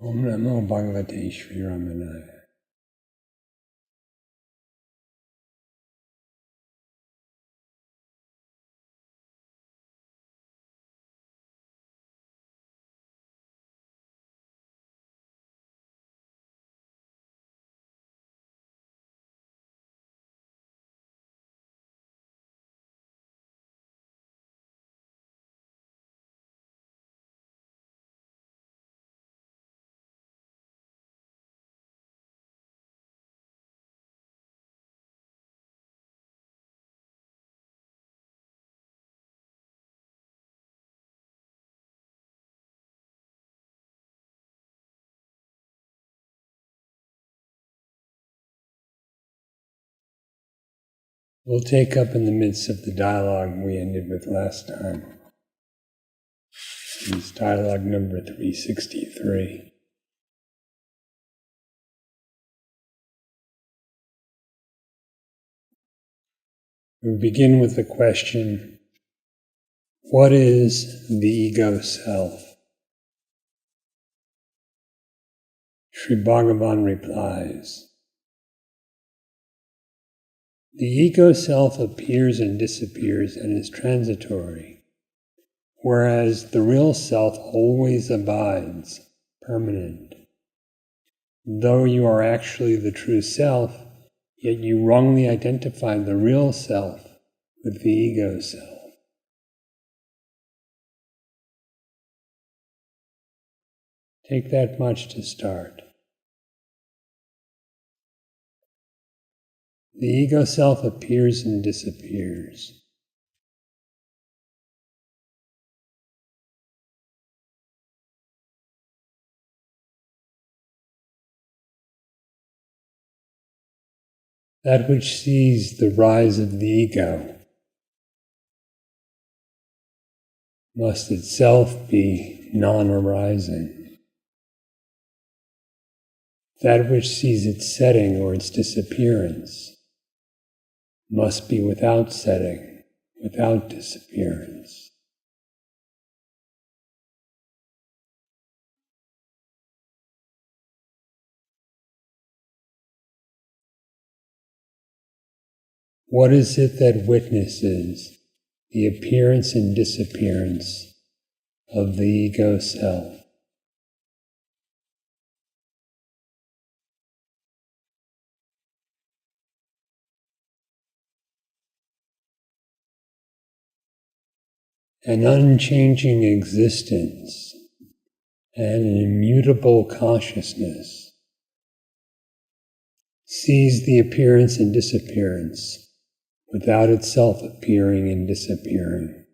Om Namo Bhagavate Shri Ramanaya. We'll take up in the midst of the dialogue we ended with last time. It's dialogue number 363. We begin with the question, what is the ego self? Sri Bhagavan replies, the ego self appears and disappears and is transitory, whereas the real self always abides, permanent. Though you are actually the true self, yet you wrongly identify the real self with the ego self. Take that much to start. The ego self appears and disappears. That which sees the rise of the ego must itself be non-arising. That which sees its setting or its disappearance must be without setting, without disappearance. What is it that witnesses the appearance and disappearance of the ego self? An unchanging existence and an immutable consciousness sees the appearance and disappearance without itself appearing and disappearing.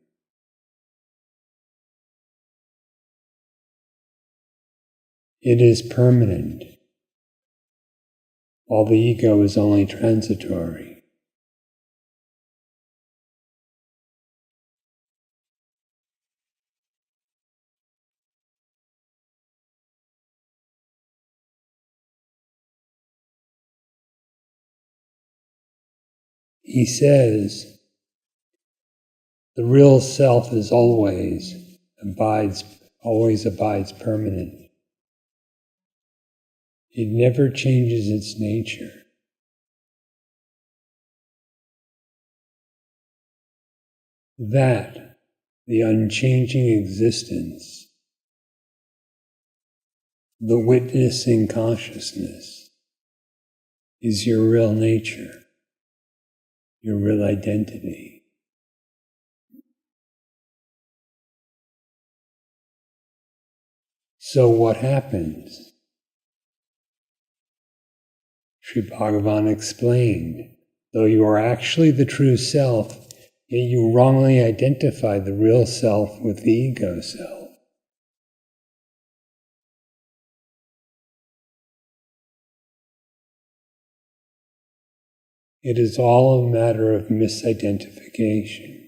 It is permanent, while the ego is only transitory. He says, the real self is always abides permanent. It never changes its nature. That, the unchanging existence, the witnessing consciousness, is your real nature, your real identity. So what happens? Sri Bhagavan explained, though you are actually the true self, yet you wrongly identify the real self with the ego self. It is all a matter of misidentification.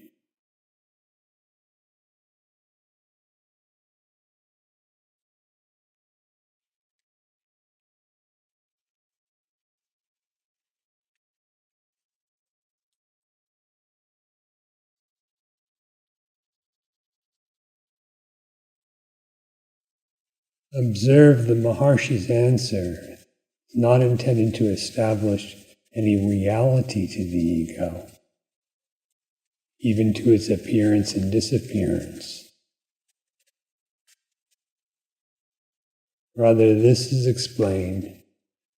Observe the Maharshi's answer is not intended to establish any reality to the ego, even to its appearance and disappearance. Rather, this is explained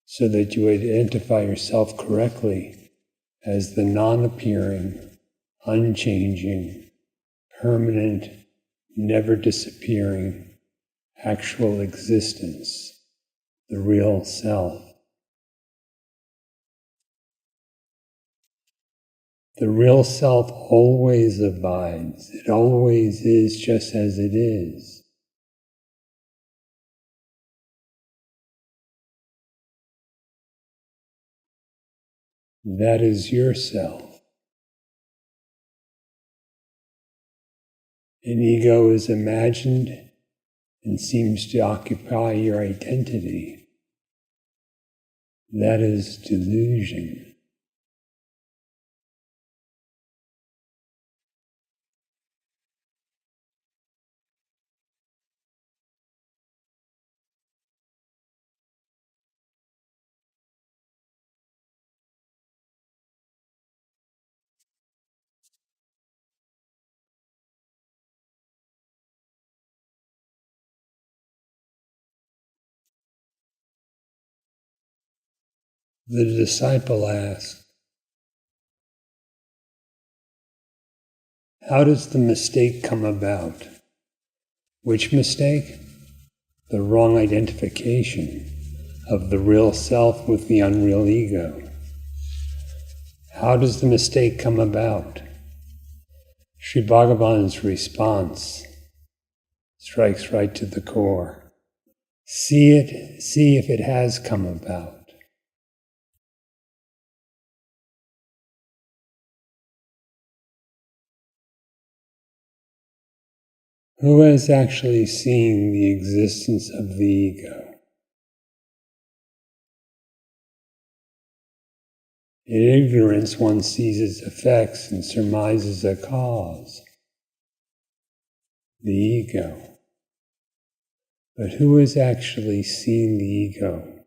so that you identify yourself correctly as the non-appearing, unchanging, permanent, never disappearing, actual existence, the real self. The real self always abides. It always is just as it is. That is your self. An ego is imagined and seems to occupy your identity. That is delusion. The disciple asks, how does the mistake come about? Which mistake? The wrong identification of the real self with the unreal ego. How does the mistake come about? Sri Bhagavan's response strikes right to the core. See if it has come about. Who has actually seen the existence of the ego? In ignorance, one sees its effects and surmises a cause, the ego. But who has actually seen the ego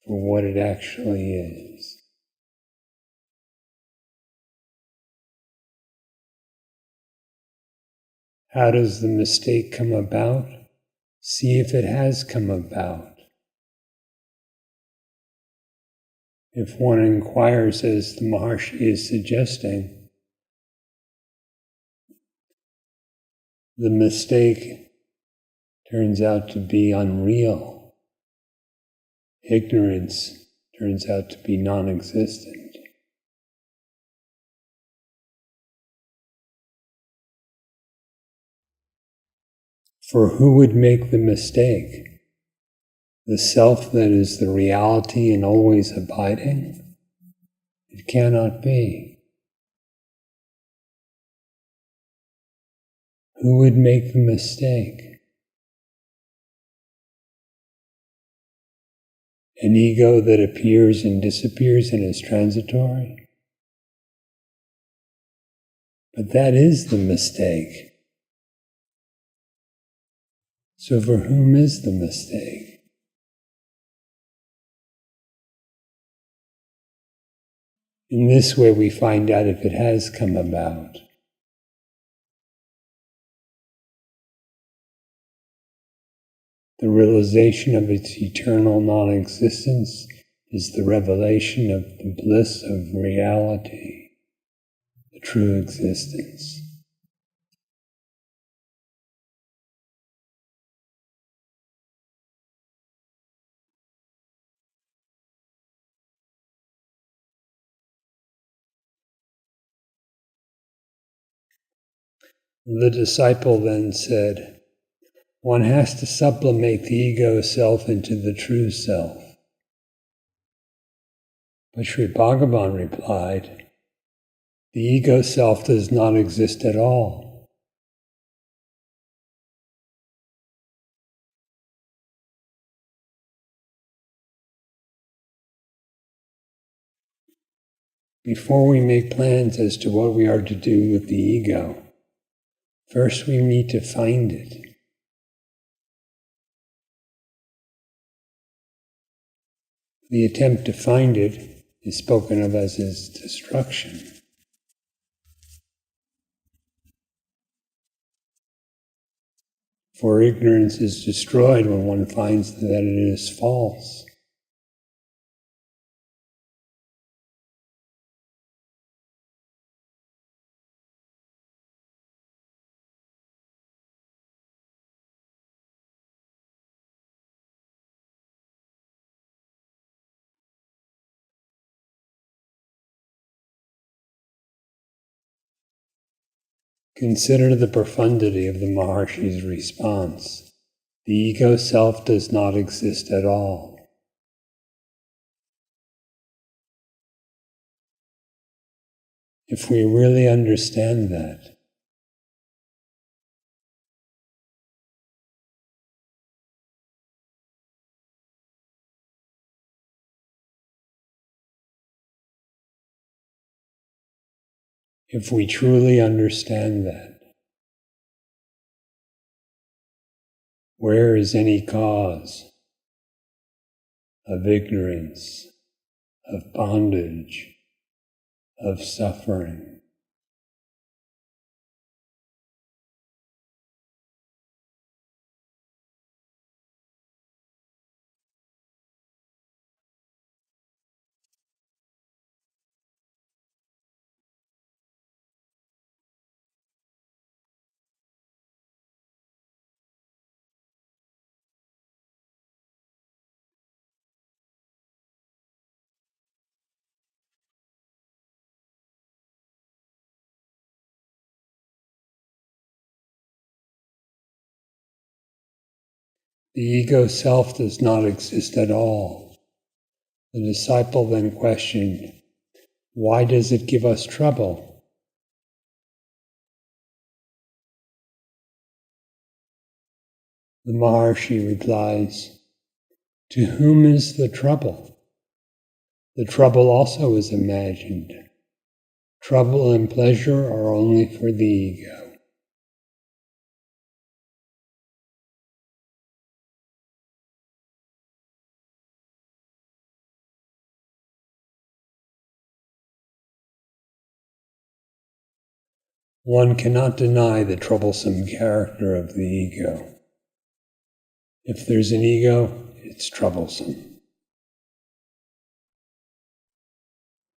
for what it actually is? How does the mistake come about? See if it has come about. If one inquires, as the Maharshi is suggesting, the mistake turns out to be unreal. Ignorance turns out to be non-existent. For who would make the mistake? The self that is the reality and always abiding? It cannot be. Who would make the mistake? An ego that appears and disappears and is transitory? But that is the mistake. So for whom is the mistake? In this way we find out if it has come about. The realization of its eternal non-existence is the revelation of the bliss of reality, the true existence. The disciple then said, one has to sublimate the ego self into the true self. But Sri Bhagavan replied, the ego self does not exist at all. Before we make plans as to what we are to do with the ego, first we need to find it. The attempt to find it is spoken of as its destruction. For ignorance is destroyed when one finds that it is false. Consider the profundity of the Maharshi's response. The ego self does not exist at all. If we really understand that, if we truly understand that, where is any cause of ignorance, of bondage, of suffering? The ego self does not exist at all. The disciple then questioned, why does it give us trouble? The Maharshi replies, to whom is the trouble? The trouble also is imagined. Trouble and pleasure are only for the ego. One cannot deny the troublesome character of the ego. If there's an ego, it's troublesome.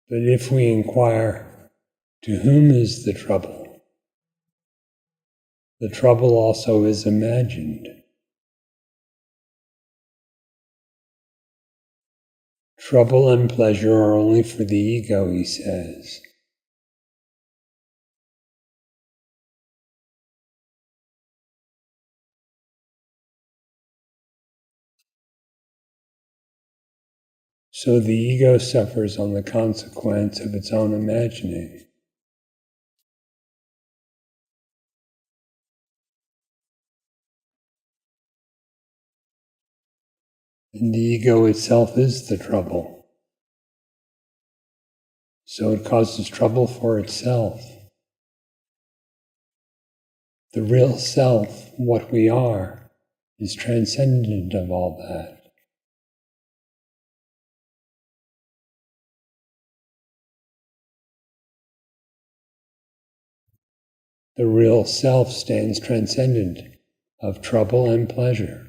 But if we inquire, to whom is the trouble? The trouble also is imagined. Trouble and pleasure are only for the ego, he says. So the ego suffers on the consequence of its own imagining. And the ego itself is the trouble. So it causes trouble for itself. The real self, what we are, is transcendent of all that. The real self stands transcendent of trouble and pleasure.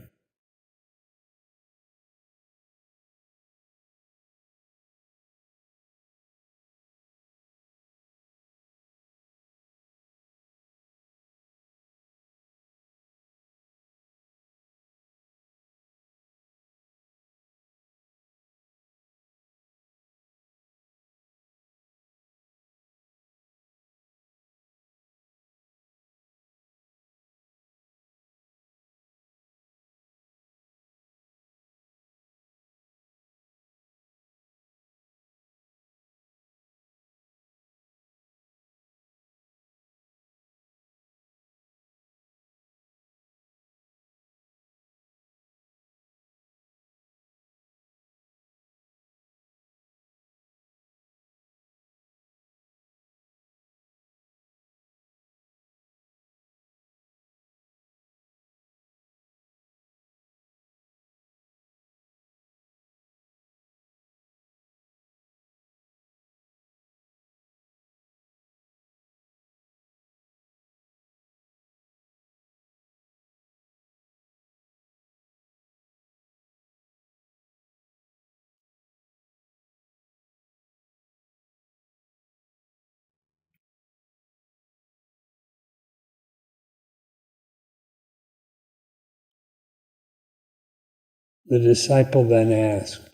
The disciple then asked,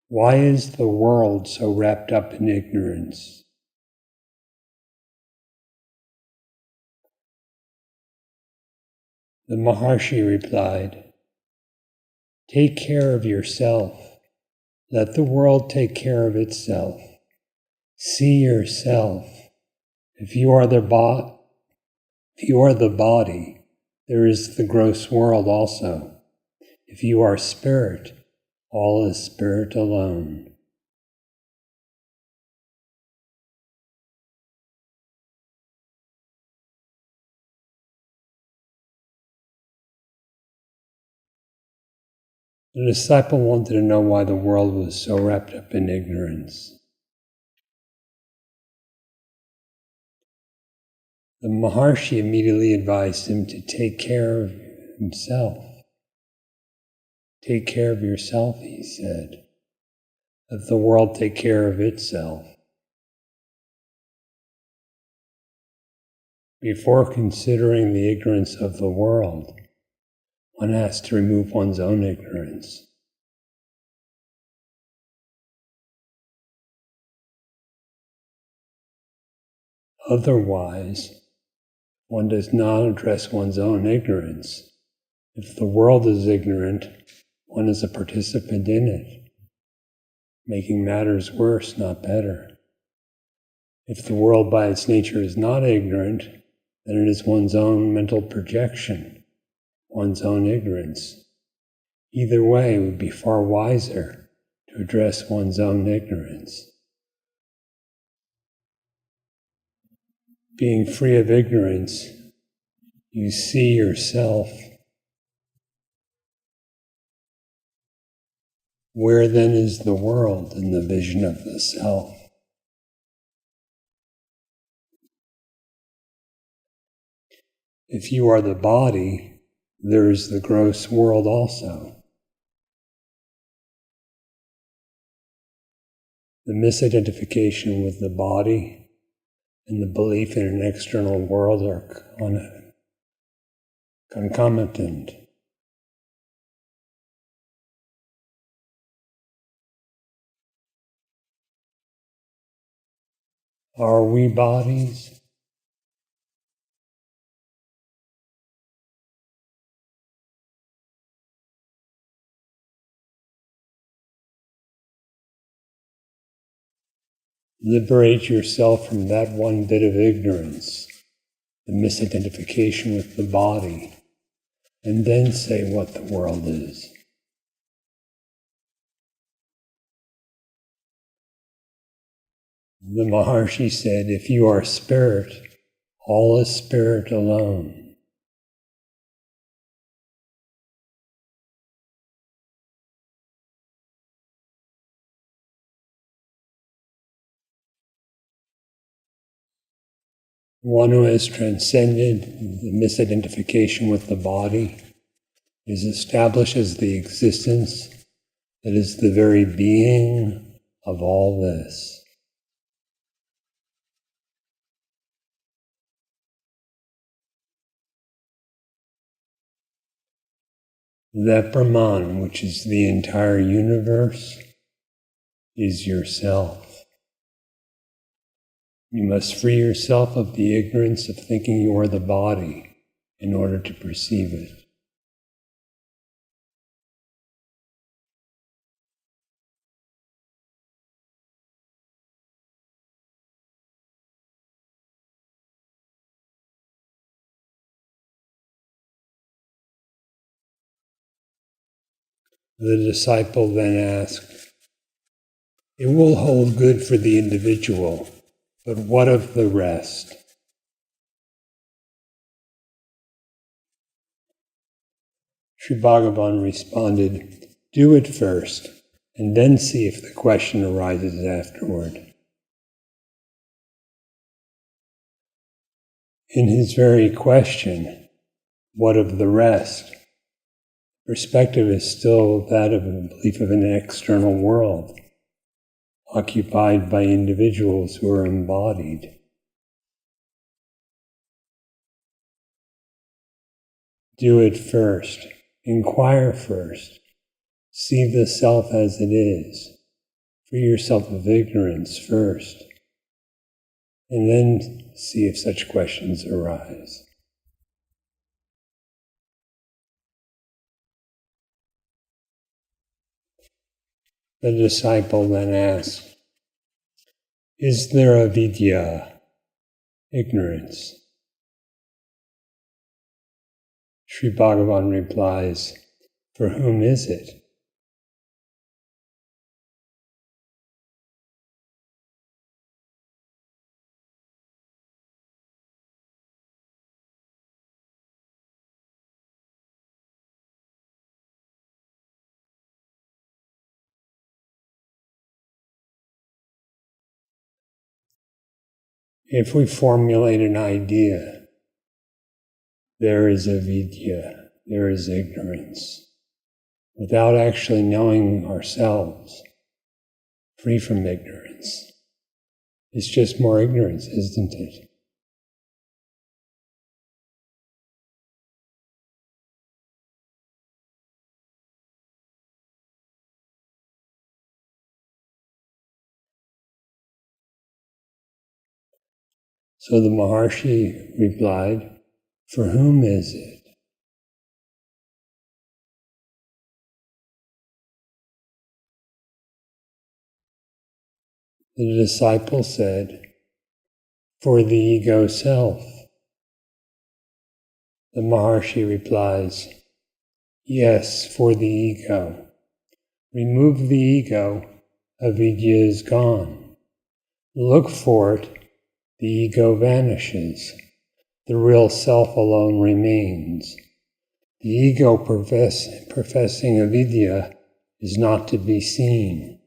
"Why is the world so wrapped up in ignorance?" The Maharshi replied, "Take care of yourself. Let the world take care of itself. See yourself. If you are the body, there is the gross world also. If you are spirit, all is spirit alone." The disciple wanted to know why the world was so wrapped up in ignorance. The Maharshi immediately advised him to take care of himself. "Take care of yourself," he said. "Let the world take care of itself." Before considering the ignorance of the world, one has to remove one's own ignorance. Otherwise, one does not address one's own ignorance. If the world is ignorant, one is a participant in it, making matters worse, not better. If the world by its nature is not ignorant, then it is one's own mental projection, one's own ignorance. Either way, it would be far wiser to address one's own ignorance. Being free of ignorance, you see yourself. Where then is the world in the vision of the self? If you are the body, there is the gross world also. The misidentification with the body and the belief in an external world are concomitant. Are we bodies? Liberate yourself from that one bit of ignorance, the misidentification with the body, and then say what the world is. The Maharshi said, "If you are spirit, all is spirit alone." One who has transcended the misidentification with the body is established as the existence that is the very being of all this. That Brahman, which is the entire universe, is yourself. You must free yourself of the ignorance of thinking you are the body in order to perceive it. The disciple then asked, "It will hold good for the individual, but what of the rest?" Sri Bhagavan responded, "Do it first, and then see if the question arises afterward." In his very question, what of the rest? Perspective is still that of a belief of an external world, occupied by individuals who are embodied. Do it first, Inquire first. See the self as it is. Free yourself of ignorance first, and then see if such questions arise. The disciple then asks, is there avidya, ignorance? Sri Bhagavan replies, for whom is it? If we formulate an idea, there is avidya, there is ignorance, without actually knowing ourselves, free from ignorance. It's just more ignorance, isn't it? So the Maharshi replied, for whom is it? The disciple said, for the ego self. The Maharshi replies, yes, for the ego. Remove the ego, avidya is gone. Look for it, the ego vanishes. The real self alone remains. The ego professing avidya is not to be seen.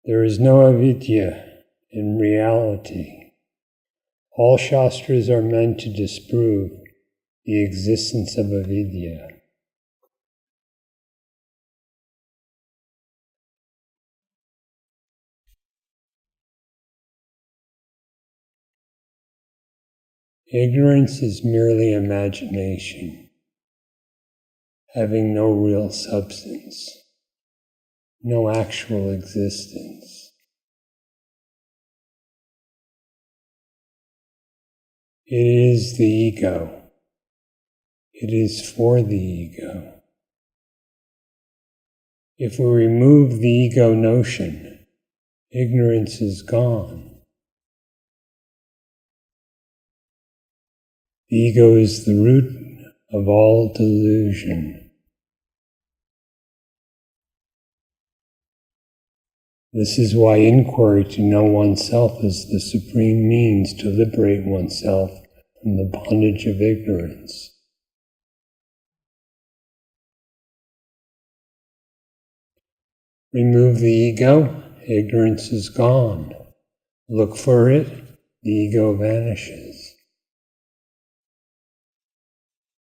There is no avidya in reality. All shastras are meant to disprove the existence of avidya. Ignorance is merely imagination, having no real substance, no actual existence. It is the ego. It is for the ego. If we remove the ego notion, ignorance is gone. The ego is the root of all delusion. This is why inquiry to know oneself is the supreme means to liberate oneself from the bondage of ignorance. Remove the ego, ignorance is gone. Look for it, the ego vanishes.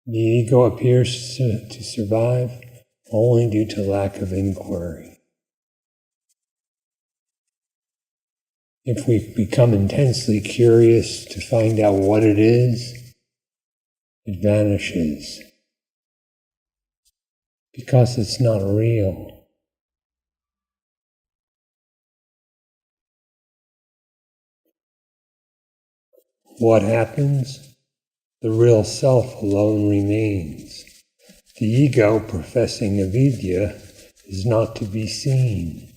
The ego appears to survive only due to lack of inquiry. If we become intensely curious to find out what it is, it vanishes because it's not real. What happens? The real self alone remains. The ego, professing avidya, is not to be seen.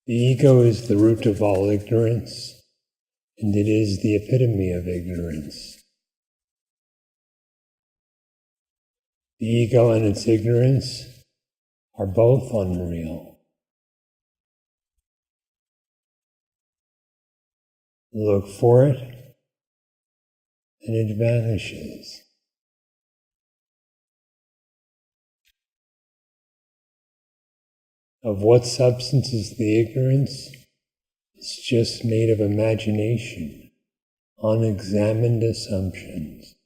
The ego is the root of all ignorance, and it is the epitome of ignorance. The ego and its ignorance are both unreal. Look for it, and it vanishes. Of what substance is the ignorance? It's just made of imagination, unexamined assumptions.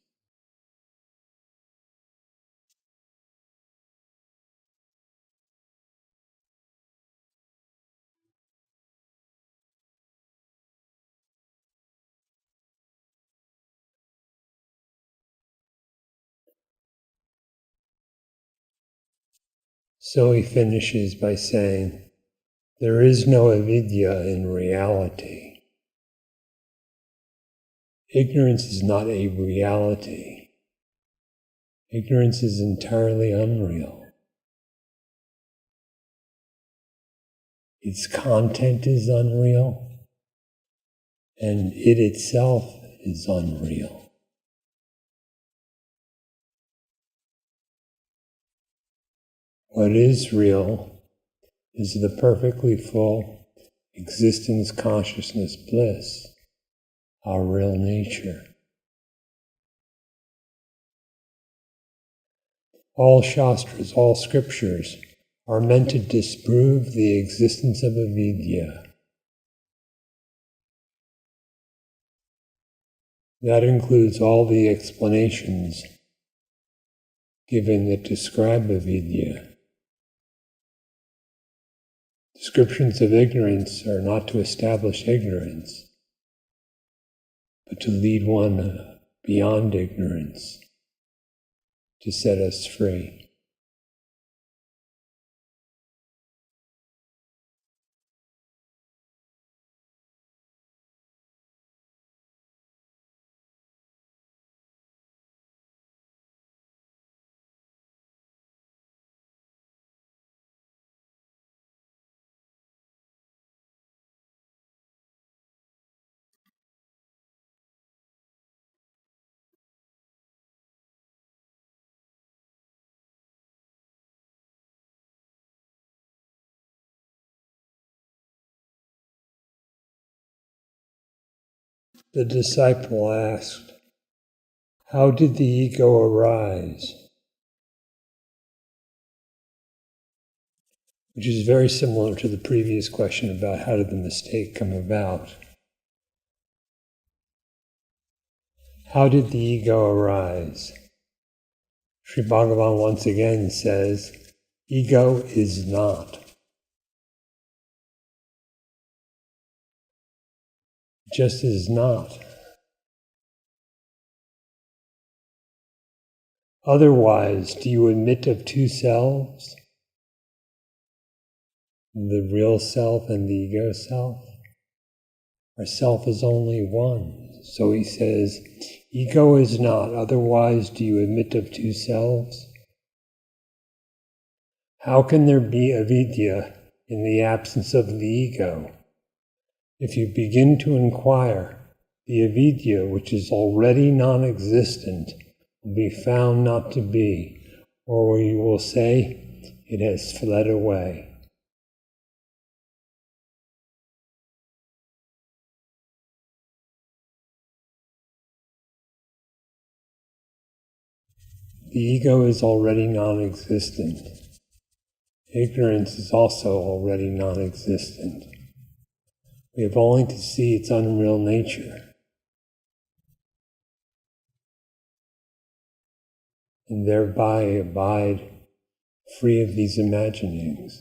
So he finishes by saying, there is no avidya in reality. Ignorance is not a reality. Ignorance is entirely unreal. Its content is unreal, and it itself is unreal. What is real is the perfectly full existence, consciousness, bliss, our real nature. All shastras, all scriptures, are meant to disprove the existence of avidya. That includes all the explanations given that describe avidya. Descriptions of ignorance are not to establish ignorance, but to lead one beyond ignorance, to set us free. The disciple asked, how did the ego arise? Which is very similar to the previous question about how did the mistake come about. How did the ego arise? Sri Bhagavan once again says, ego is not. It just is not. Otherwise, do you admit of two selves? The real self and the ego self? Our self is only one. So he says, ego is not, otherwise do you admit of two selves? How can there be avidya in the absence of the ego? If you begin to inquire, the avidya, which is already non-existent, will be found not to be, or you will say, it has fled away. The ego is already non-existent. Ignorance is also already non-existent. We have only to see its unreal nature, and thereby abide free of these imaginings.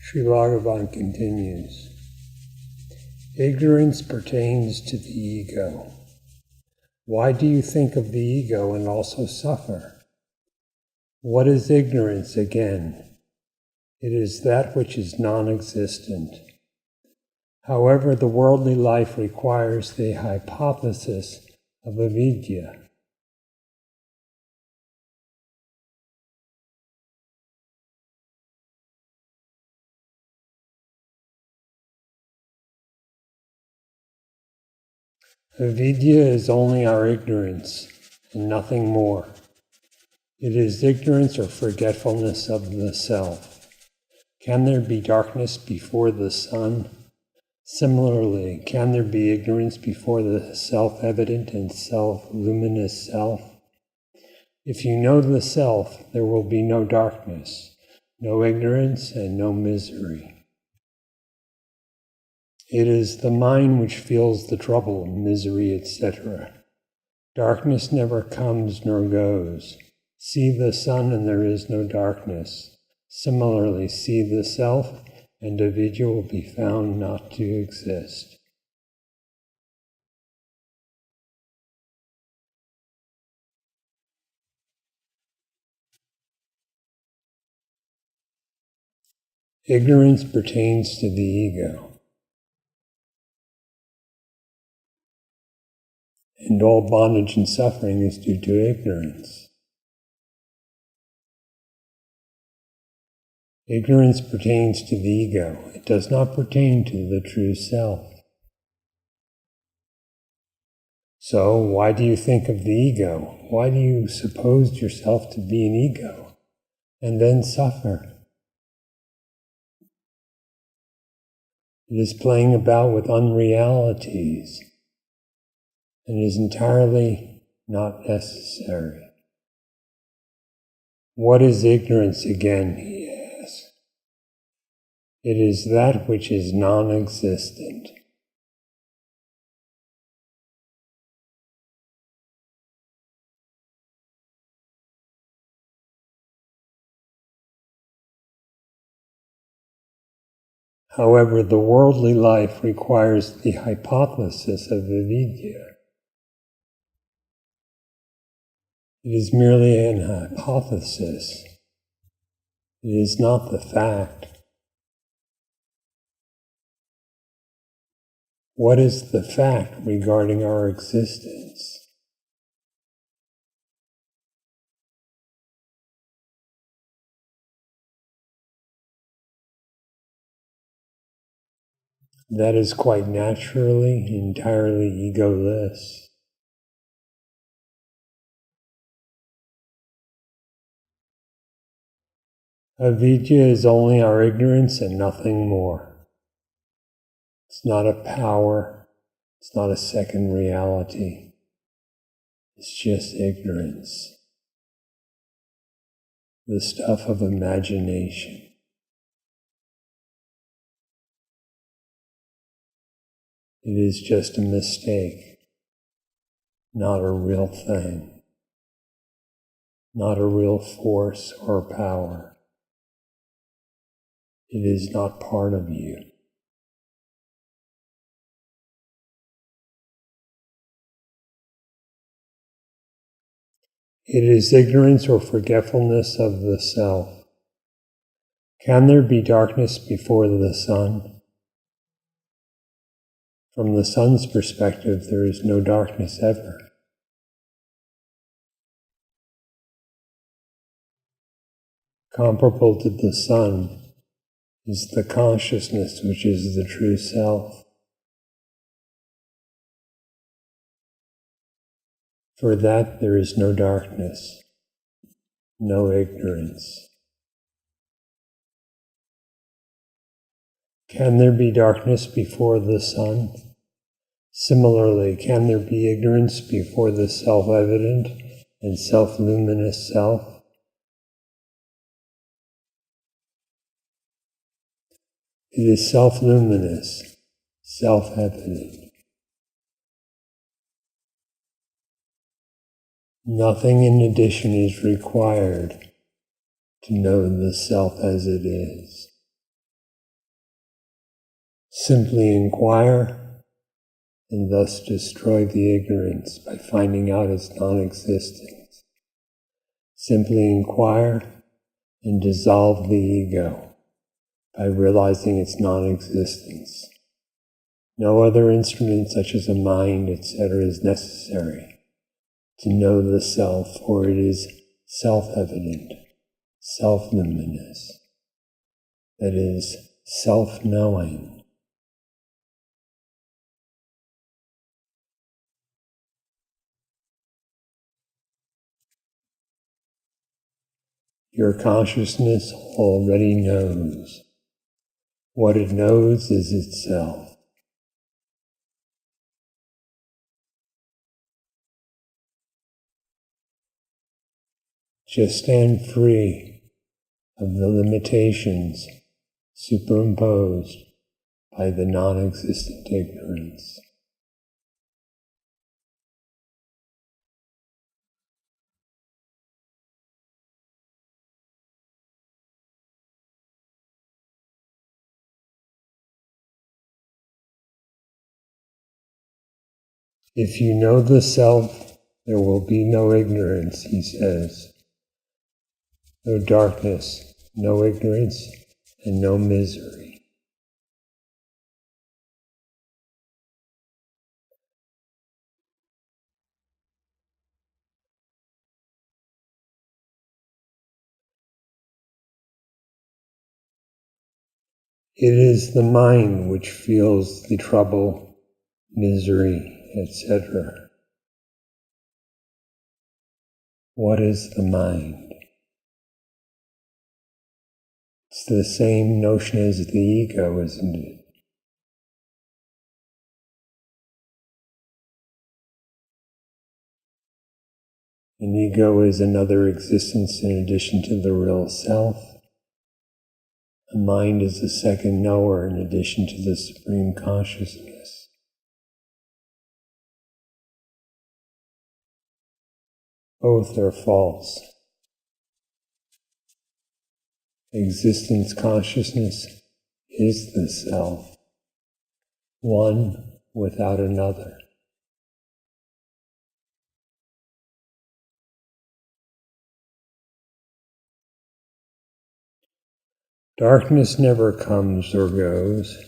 Sri Bhagavan continues, ignorance pertains to the ego. Why do you think of the ego and also suffer? What is ignorance again? It is that which is non-existent. However, the worldly life requires the hypothesis of avidya. Avidya is only our ignorance and nothing more. It is ignorance or forgetfulness of the self. Can there be darkness before the sun? Similarly, can there be ignorance before the self-evident and self-luminous self? If you know the self, there will be no darkness, no ignorance, and no misery. It is the mind which feels the trouble, misery, etc. Darkness never comes nor goes. See the sun and there is no darkness. Similarly, see the self and avidya will be found not to exist. Ignorance pertains to the ego. And all bondage and suffering is due to ignorance. Ignorance pertains to the ego. It does not pertain to the true self. So, why do you think of the ego? Why do you suppose yourself to be an ego and then suffer? It is playing about with unrealities and is entirely not necessary. What is ignorance again, he asks. It is that which is non-existent. However, the worldly life requires the hypothesis of avidya. It is merely an hypothesis. It is not the fact. What is the fact regarding our existence? That is quite naturally, entirely egoless. Avidya is only our ignorance and nothing more. It's not a power, it's not a second reality. It's just ignorance. The stuff of imagination. It is just a mistake, not a real thing, not a real force or power. It is not part of you. It is ignorance or forgetfulness of the self. Can there be darkness before the sun? From the sun's perspective, there is no darkness ever. Comparable to the sun is the consciousness which is the true self. For that there is no darkness, no ignorance. Can there be darkness before the sun? Similarly, can there be ignorance before the self-evident and self-luminous self? It is self-luminous, self-evident. Nothing in addition is required to know the self as it is. Simply inquire and thus destroy the ignorance by finding out its non-existence. Simply inquire and dissolve the ego by realizing its non-existence. No other instrument such as a mind, etc., is necessary to know the self, for it is self-evident, self-luminous, that is, self-knowing. Your consciousness already knows. What it knows is itself. Just stand free of the limitations superimposed by the non-existent ignorance. If you know the self, there will be no ignorance, he says. No darkness, no ignorance, and no misery. It is the mind which feels the trouble, misery, etc. What is the mind? It's the same notion as the ego, isn't it? An ego is another existence in addition to the real self. A mind is a second knower in addition to the supreme consciousness. Both are false. Existence consciousness is the self, one without another. Darkness never comes or goes.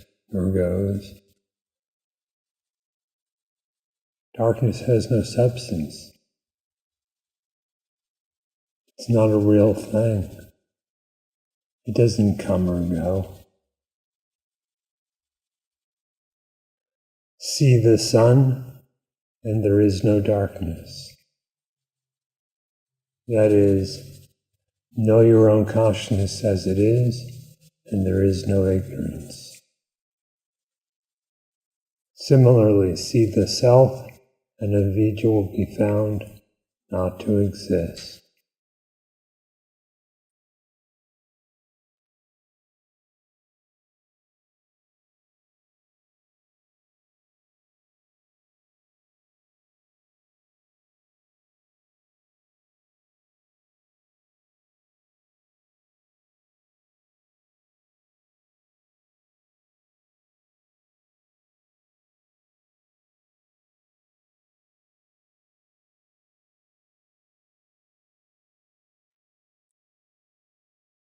Darkness has no substance. It's not a real thing. It doesn't come or go. See the sun, and there is no darkness. That is, know your own consciousness as it is, and there is no ignorance. Similarly, see the self, and avidya will be found not to exist.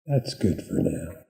That's good for now.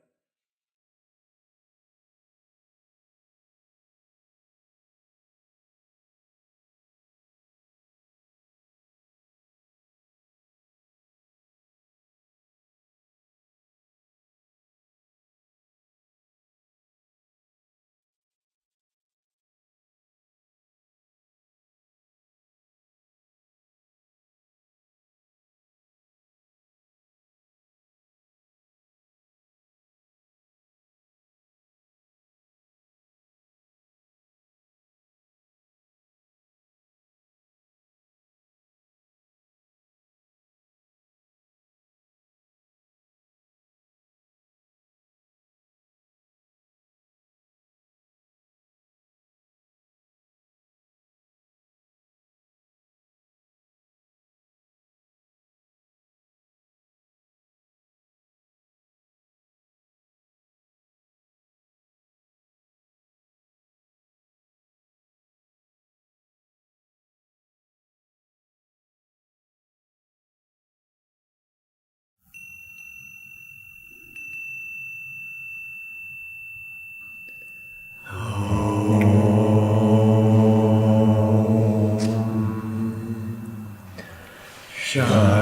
Avidya